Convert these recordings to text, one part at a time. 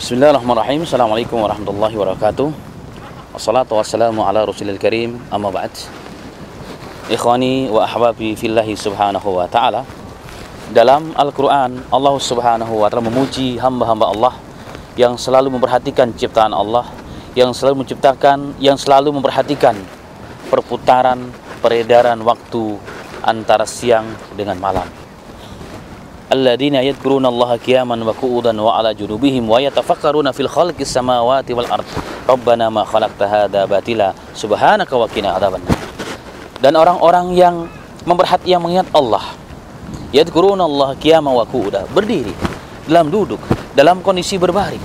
Bismillahirrahmanirrahim. Assalamualaikum warahmatullahi wabarakatuh. Wassalatu wassalamu ala rasulil karim. Amma ba'd. Ikhwani wa ahbabi fillahi subhanahu wa ta'ala. Dalam Al-Quran, Allah subhanahu wa ta'ala memuji hamba-hamba Allah yang selalu memperhatikan ciptaan Allah, yang selalu menciptakan, yang selalu memperhatikan perputaran, peredaran waktu antara siang dengan malam. Alladzina yadhkuruna Allaha qiyaman wa qu'udan wa 'ala junubihim wa yatafakkaruna fil khalqis samawati wal ard. Rabbana ma khalaqta hadza batila subhanaka wa qina adzabannar. Dan orang-orang yang mengingat Allah, yadhkuruna Allaha qiyaman wa qu'udan, berdiri, dalam duduk, dalam kondisi berbaring,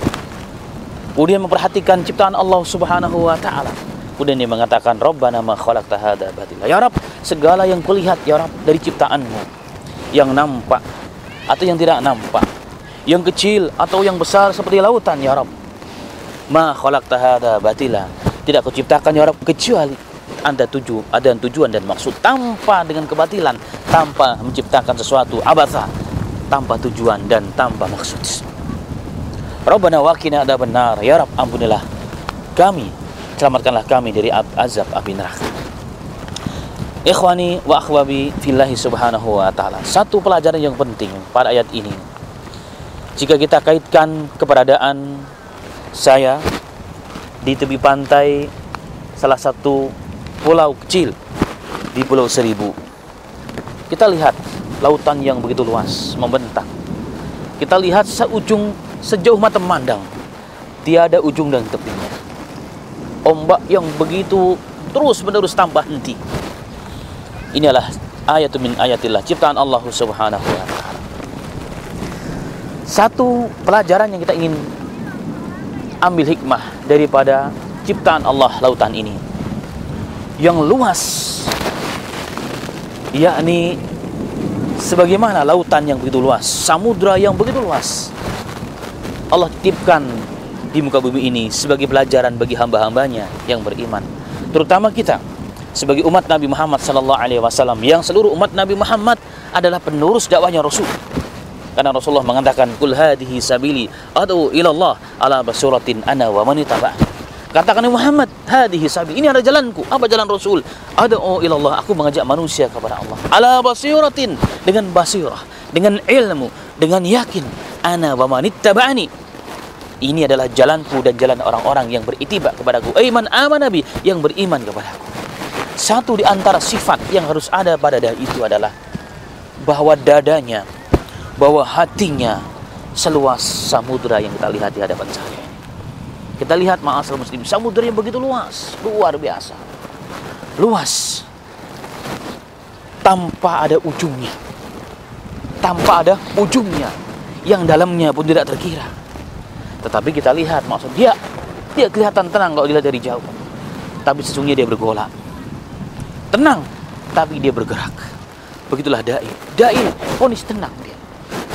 kemudian memperhatikan ciptaan Allah subhanahu wa ta'ala. Kemudian dia mengatakan, Rabbana ma khalaqta hadza batila. Ya Rabb, segala yang kulihat ya Rabb dari ciptaanmu, yang nampak atau yang tidak nampak, yang kecil atau yang besar seperti lautan ya Rabb, ma khalaqta hadza batila, tidak kau ciptakan ya Rabb kecuali ada tujuan dan maksud, tanpa dengan kebatilan, tanpa menciptakan sesuatu abatha, tanpa tujuan dan tanpa maksud. Rabbana wa qina adzabannar, ya Rabb ampunilah kami, selamatkanlah kami dari azab api neraka. Ikhwani wa akhwabi fillahi subhanahu wa ta'ala. Satu pelajaran yang penting pada ayat ini, jika kita kaitkan keberadaan saya di tepi pantai salah satu pulau kecil di Pulau Seribu, kita lihat lautan yang begitu luas membentang. Kita lihat sejauh mata memandang, tiada ujung dan tepinya. Ombak yang begitu terus menerus tanpa henti. Inilah ayatun min ayatillah, ciptaan Allah subhanahu wa ta'ala. Satu pelajaran yang kita ingin ambil hikmah daripada ciptaan Allah lautan ini yang luas, yakni sebagaimana lautan yang begitu luas, samudra yang begitu luas, Allah titipkan di muka bumi ini sebagai pelajaran bagi hamba-hambanya yang beriman, terutama kita sebagai umat Nabi Muhammad sallallahu alaihi wasallam, yang seluruh umat Nabi Muhammad adalah penerus dakwahnya Rasul. Karena Rasulullah mengatakan, "Qul hadhihi sabili ad'u ila Allah ala basiratin ana wa man ittaba'ani." Katakan Muhammad, hadhihi sabili, ini adalah jalanku. Apa jalan Rasul? Ad'u ila Allah, aku mengajak manusia kepada Allah. Ala basiratin, dengan basirah, dengan ilmu, dengan yakin. Ana wa man ittaba'ani. Ini adalah jalanku dan jalan orang-orang yang beritiba kepadaku. Aiman amanabi, yang beriman kepadaku. Satu di antara sifat yang harus ada pada dai itu adalah bahwa dadanya, bahwa hatinya seluas samudra yang kita lihat di hadapan saya. Kita lihat ma'asal muslim, samudra yang begitu luas, luar biasa. Luas. Tanpa ada ujungnya. Tanpa ada ujungnya. Yang dalamnya pun tidak terkira. Tetapi kita lihat, maksud dia kelihatan tenang kalau dilihat dari jauh. Tapi sesungguhnya dia bergolak. Tenang, tapi dia bergerak. Begitulah dai. Dai fonis tenang dia.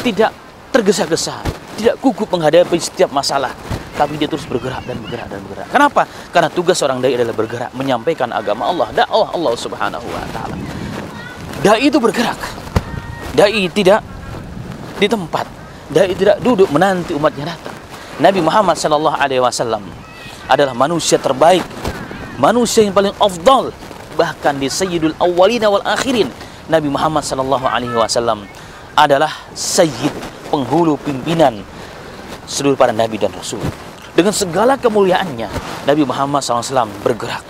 Tidak tergesa-gesa, tidak gugup menghadapi setiap masalah, tapi dia terus bergerak dan bergerak dan bergerak. Kenapa? Karena tugas seorang dai adalah bergerak, menyampaikan agama Allah, dakwah Allah subhanahu wa ta'ala. Dai itu bergerak. Dai tidak di tempat. Dai tidak duduk menanti umatnya datang. Nabi Muhammad sallallahu alaihi wasallam adalah manusia terbaik, manusia yang paling afdal. Bahkan di Sayyidul Awwalina wal Akhirin, Nabi Muhammad sallallahu alaihi wasallam adalah sayyid, penghulu pimpinan seluruh para nabi dan rasul. Dengan segala kemuliaannya, Nabi Muhammad SAW bergerak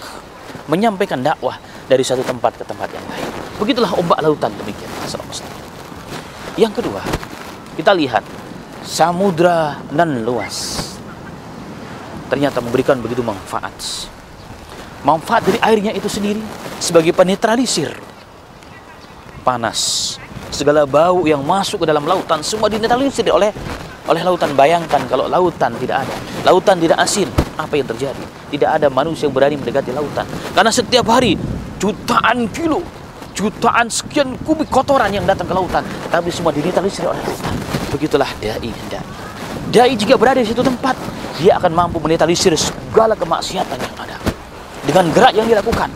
menyampaikan dakwah dari satu tempat ke tempat yang lain. Begitulah ombak lautan demikian. Yang kedua, kita lihat samudra nan luas ternyata memberikan begitu manfaat. Manfaat dari airnya itu sendiri sebagai penetralisir panas, segala bau yang masuk ke dalam lautan semua dinetralisir oleh lautan. Bayangkan kalau lautan tidak ada, lautan tidak asin, apa yang terjadi? Tidak ada manusia yang berani mendekati lautan, karena setiap hari jutaan kilo, jutaan sekian kubik kotoran yang datang ke lautan, tapi semua dinetralisir oleh lautan. Begitulah dai jika berada di situ tempat, dia akan mampu menetralisir segala kemaksiatan yang ada. Dengan gerak yang dilakukan,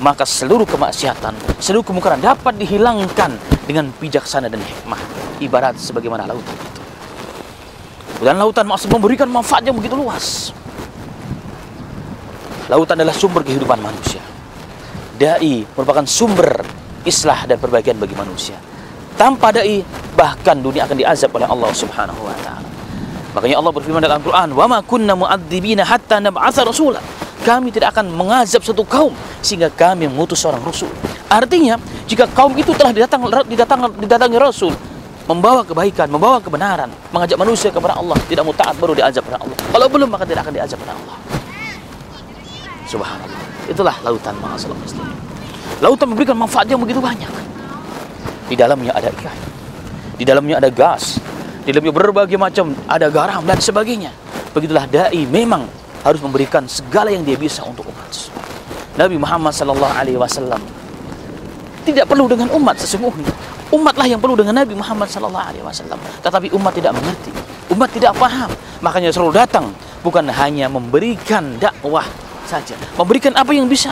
maka seluruh kemaksiatan, seluruh kemungkaran dapat dihilangkan dengan bijaksana dan hikmah, ibarat sebagaimana lautan itu. Dan lautan memberikan manfaat yang begitu luas. Lautan adalah sumber kehidupan manusia. Dai merupakan sumber islah dan perbaikan bagi manusia. Tanpa dai, bahkan dunia akan diazab oleh Allah Subhanahu wa taala. Makanya Allah berfirman dalam Al-Qur'an, "Wa ma kunna mu'adzibina hatta nab'atsa rasula." Kami tidak akan mengazab satu kaum sehingga kami mengutus seorang rasul. Artinya, jika kaum itu telah didatangi rasul, membawa kebaikan, membawa kebenaran, mengajak manusia kepada Allah, tidak mau taat baru diazab oleh Allah. Kalau belum maka tidak akan diazab oleh Allah. Subhanallah. Itulah lautan ma'asal muslimin. Lautan memberikan manfaat yang begitu banyak. Di dalamnya ada ikan, di dalamnya ada gas, di dalamnya berbagai macam, ada garam dan sebagainya. Begitulah dai memang harus memberikan segala yang dia bisa untuk umat. Nabi Muhammad SAW tidak perlu dengan umat sesungguhnya. Umatlah yang perlu dengan Nabi Muhammad SAW. Tetapi umat tidak mengerti, umat tidak paham. Makanya Rasul datang bukan hanya memberikan dakwah saja, memberikan apa yang bisa.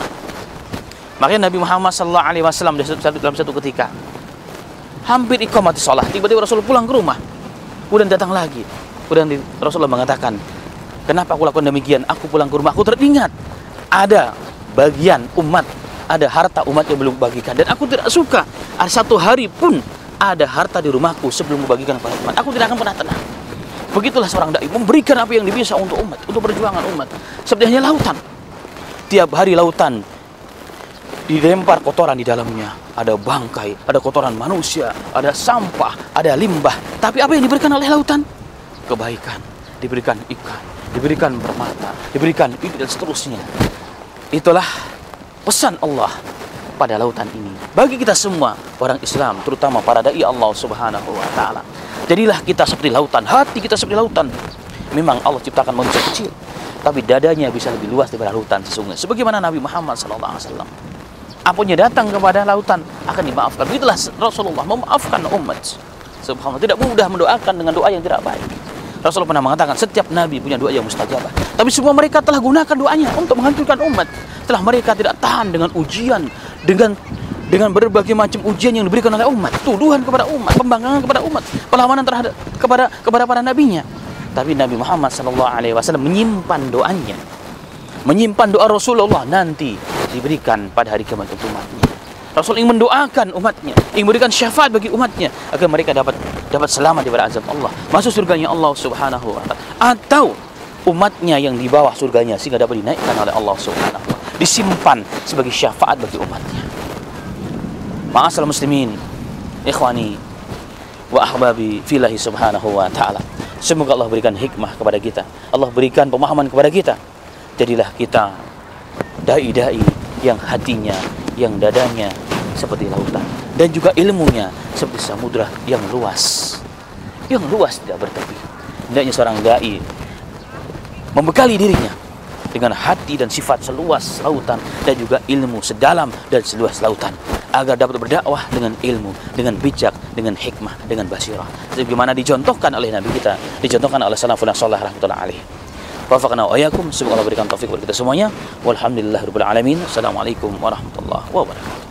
Makanya Nabi Muhammad SAW dalam satu ketika hampir iqamati sholat, tiba-tiba Rasul pulang ke rumah, kemudian datang lagi. Kemudian Rasulullah mengatakan, kenapa aku lakukan demikian? Aku pulang ke rumah, aku teringat ada bagian umat, ada harta umat yang belum bagikan, dan aku tidak suka ada satu hari pun ada harta di rumahku sebelum membagikan kepada umat. Aku tidak akan pernah tenang. Begitulah seorang dai, memberikan apa yang bisa untuk umat, untuk perjuangan umat. Seperti hanya lautan, tiap hari lautan dilempar kotoran di dalamnya, ada bangkai, ada kotoran manusia, ada sampah, ada limbah. Tapi apa yang diberikan oleh lautan? Kebaikan, diberikan ikan, diberikan permata, diberikan ini dan seterusnya. Itulah pesan Allah pada lautan ini bagi kita semua orang Islam, terutama para dai Allah Subhanahu wa taala. Jadilah kita seperti lautan, hati kita seperti lautan. Memang Allah ciptakan manusia kecil, tapi dadanya bisa lebih luas daripada lautan sesungguhnya. Sebagaimana Nabi Muhammad SAW, apanya datang kepada lautan akan dimaafkan. Begitulah Rasulullah memaafkan umat. Subhanallah, tidak mudah mendoakan dengan doa yang tidak baik. Rasulullah pernah mengatakan setiap nabi punya doa yang mustajabah, tapi semua mereka telah gunakan doanya untuk menghancurkan umat. Setelah mereka tidak tahan dengan ujian, dengan berbagai macam ujian yang diberikan oleh umat, tuduhan kepada umat, pembangkangan kepada umat, perlawanan terhadap kepada para nabinya. Tapi Nabi Muhammad SAW menyimpan doanya, menyimpan doa Rasulullah nanti diberikan pada hari kiamat untuk umatnya. Rasul ingin mendoakan umatnya, ingin memberikan syafaat bagi umatnya agar mereka dapat selamat daripada azab Allah, masuk surganya Allah Subhanahu wa taala, atau umatnya yang di bawah surganya sehingga dapat dinaikkan oleh Allah Subhanahu wa taala, disimpan sebagai syafaat bagi umatnya. Ma'asal muslimin, ikhwani wa ahbabi fillahi subhanahu wa ta'ala. Semoga Allah berikan hikmah kepada kita, Allah berikan pemahaman kepada kita. Jadilah kita dai-dai yang hatinya, yang dadanya seperti lautan, dan juga ilmunya seperti samudra yang luas tidak bertepi. Hendaknya seorang dai membekali dirinya dengan hati dan sifat seluas lautan, dan juga ilmu sedalam dan seluas lautan, agar dapat berdakwah dengan ilmu, dengan bijak, dengan hikmah, dengan basirah, sebagaimana dicontohkan oleh Nabi kita, dicontohkan oleh salafun salih rahmatullah alaih. Wafaqna wa iyyakum, semoga Allah berikan taufik kepada kita semuanya. Walhamdulillahirabbil alamin. Assalamualaikum warahmatullahi wabarakatuh.